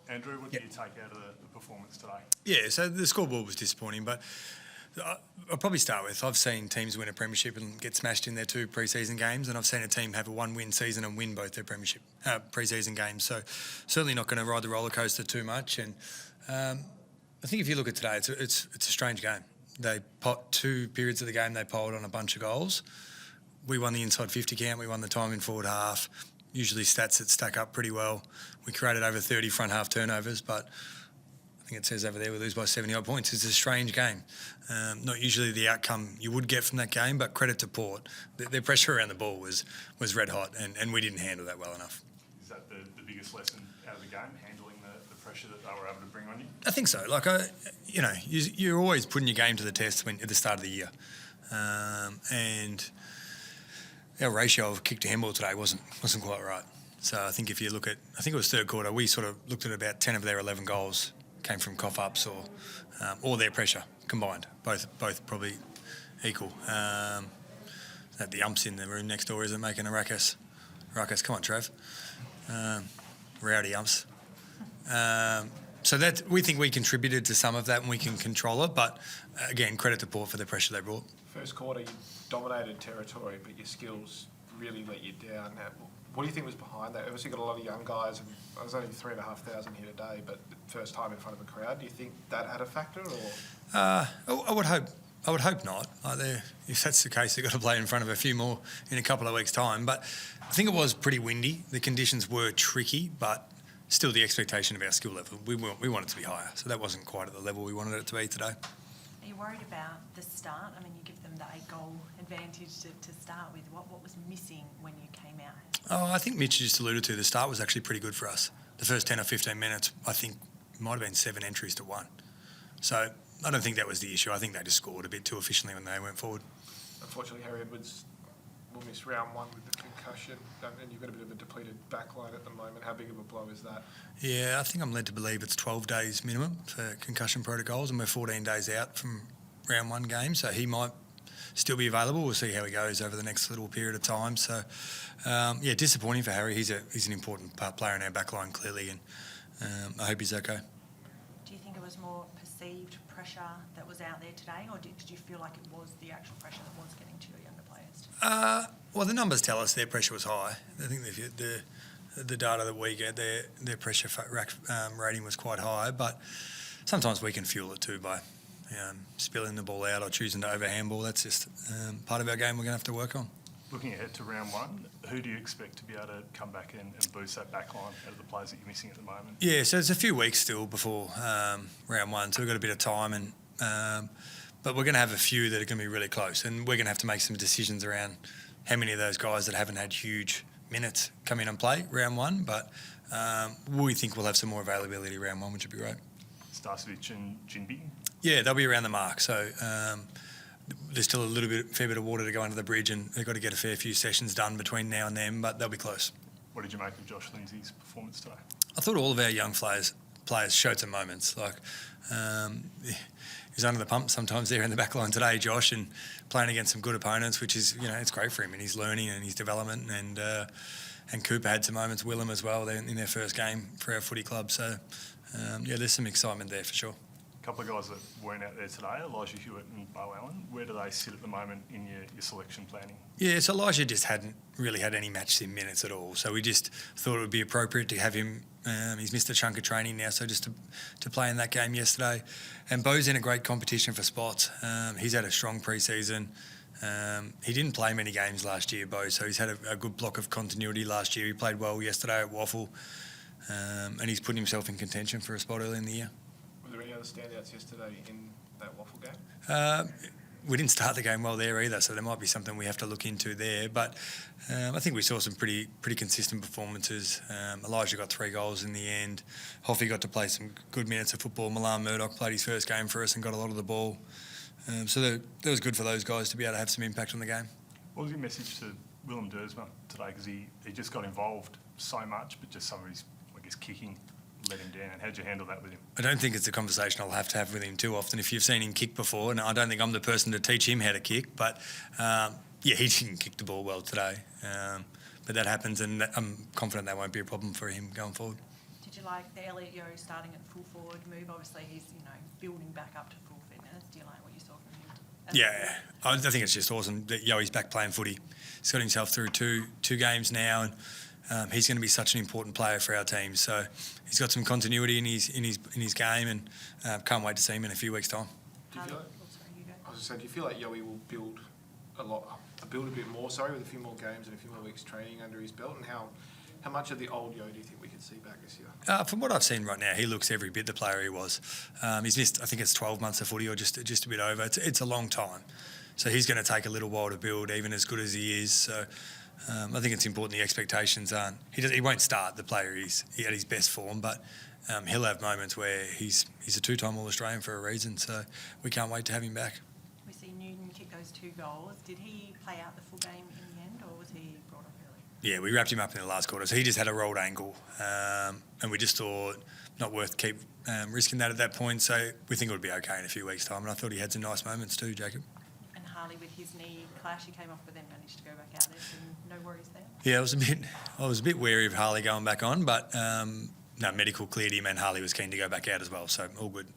Andrew, what do you take out of the performance today? Yeah, so the scoreboard was disappointing, but I'll probably start with, I've seen teams win a premiership and get smashed in their 2 pre-season games, and I've seen a team have a 1-win season and win both their premiership pre-season games. So certainly not going to ride the roller coaster too much. And I think if you look at today, it's a strange game. They 2 periods of the game they polled on a bunch of goals. We won the inside 50 count. We won the time in forward half. Usually stats that stack up pretty well. We created over 30 front half turnovers, but I think it says over there we lose by 70-odd points. It's a strange game. Not usually the outcome you would get from that game, but credit to Port. Their pressure around the ball was red hot, and we didn't handle that well enough. Is that the biggest lesson out of the game, handling the pressure that they were able to bring on you? I think so. Like, you're always putting your game to the test at the start of the year. And our ratio of kick to handball today wasn't quite right. So I think if you look at, I think it was third quarter, we sort of looked at about 10 of their 11 goals came from cough-ups or their pressure combined, both probably equal. That the umps in the room next door isn't making a ruckus. Come on, Trev. Rowdy umps. So that we think we contributed to some of that and we can control it, but again, credit to Port for the pressure they brought. First quarter, you dominated territory, but your skills really let you down. What do you think was behind that? Obviously, you've got a lot of young guys, and I was only 3,500 here today, but first time in front of a crowd. Do you think that had a factor, or? I would hope not. If that's the case, they've got to play in front of a few more in a couple of weeks' time. But I think it was pretty windy. The conditions were tricky, but still the expectation of our skill level, we want it to be higher. So that wasn't quite at the level we wanted it to be today. Are you worried about the start? I mean, you give them the 8-goal advantage to start with. What was missing when you came out? Oh, I think Mitch just alluded to the start was actually pretty good for us. The first 10 or 15 minutes, I think, might have been 7 entries to 1. So I don't think that was the issue. I think they just scored a bit too efficiently when they went forward. Unfortunately, Harry Edwards will miss round 1 with the concussion, and you've got a bit of a depleted backline at the moment. How big of a blow is that? Yeah, I think I'm led to believe it's 12 days minimum for concussion protocols, and we're 14 days out from round 1 game, so he might still be available. We'll see how he goes over the next little period of time. So, disappointing for Harry. He's an important player in our backline, clearly, and I hope he's okay. Do you think it was more perceived pressure that was out there today, or did you feel like it was the actual pressure that was getting to your younger players? Well, the numbers tell us their pressure was high. I think the data that we get, their pressure rating was quite high, but sometimes we can fuel it too by spilling the ball out or choosing to overhandball. That's just part of our game we're going to have to work on. Looking ahead to round 1, who do you expect to be able to come back and boost that back line out of the players that you're missing at the moment? Yeah, so there's a few weeks still before round 1, so we've got a bit of time, and but we're going to have a few that are going to be really close, and we're going to have to make some decisions around how many of those guys that haven't had huge minutes come in and play round 1, but we think we'll have some more availability round 1, which would be great. Starcevic and Jinby? Yeah, they'll be around the mark, so there's still a fair bit of water to go under the bridge, and they've got to get a fair few sessions done between now and then, but they'll be close. What did you make of Josh Lindsay's performance today? I thought all of our young players showed some moments. Like, he's under the pump sometimes there in the back line today, Josh, and playing against some good opponents, which is, it's great for him, and he's learning and his development, and Cooper had some moments, Willem as well, in their first game for our footy club. So, there's some excitement there for sure. A couple of guys that weren't out there today, Elijah Hewitt and Bo Allen, where do they sit at the moment in your selection planning? Yeah, so Elijah just hadn't really had any match in minutes at all, so we just thought it would be appropriate to have him. He's missed a chunk of training now, so just to play in that game yesterday. And Bo's in a great competition for spots. He's had a strong pre-season. He didn't play many games last year, Bo, so he's had a good block of continuity last year. He played well yesterday at WAFL, and he's put himself in contention for a spot early in the year. Were there any other standouts yesterday in that WAFL game? We didn't start the game well there either, so there might be something we have to look into there. But I think we saw some pretty consistent performances. Elijah got 3 goals in the end. Hoffy got to play some good minutes of football. Milan Murdoch played his first game for us and got a lot of the ball. So that was good for those guys to be able to have some impact on the game. What was your message to Willem Dersma today? Because he just got involved so much, but just some of his, kicking let him down. How'd you handle that with him? I don't think it's a conversation I'll have to have with him too often. If you've seen him kick before, and I don't think I'm the person to teach him how to kick, but he didn't kick the ball well today. But that happens, and I'm confident that won't be a problem for him going forward. Did you like the Elliot Yeo starting at full forward move? Obviously, he's, building back up to full fitness. Do you like what you saw from him? Yeah, I think it's just awesome that Yoey's back playing footy. He's got himself through two games now, and he's going to be such an important player for our team. So he's got some continuity in his game, and can't wait to see him in a few weeks' time. Do you feel like, Sorry, you go. I was saying, do you feel like Yoey will build a bit more, with a few more games and a few more weeks training under his belt? And how much of the old Yo do you think we could see back this year? From what I've seen right now, he looks every bit the player he was. He's missed, I think it's 12 months of footy or just a bit over. It's a long time. So he's going to take a little while to build, even as good as he is. So I think it's important the expectations aren't... He won't start the player he's at his best form, but he'll have moments where he's a two-time All-Australian for a reason. So we can't wait to have him back. We see Newton kick those 2 goals. Did he play out the full game in the end, or was he brought off early? Yeah, we wrapped him up in the last quarter. So he just had a rolled ankle, and we just thought not worth keep risking that at that point. So we think it would be okay in a few weeks' time. And I thought he had some nice moments too, Jacob. And Harley with his knee clash, he came off but then managed to go back out there, so no worries there? Yeah, I was a bit wary of Harley going back on, but no, medical cleared him and Harley was keen to go back out as well. So all good.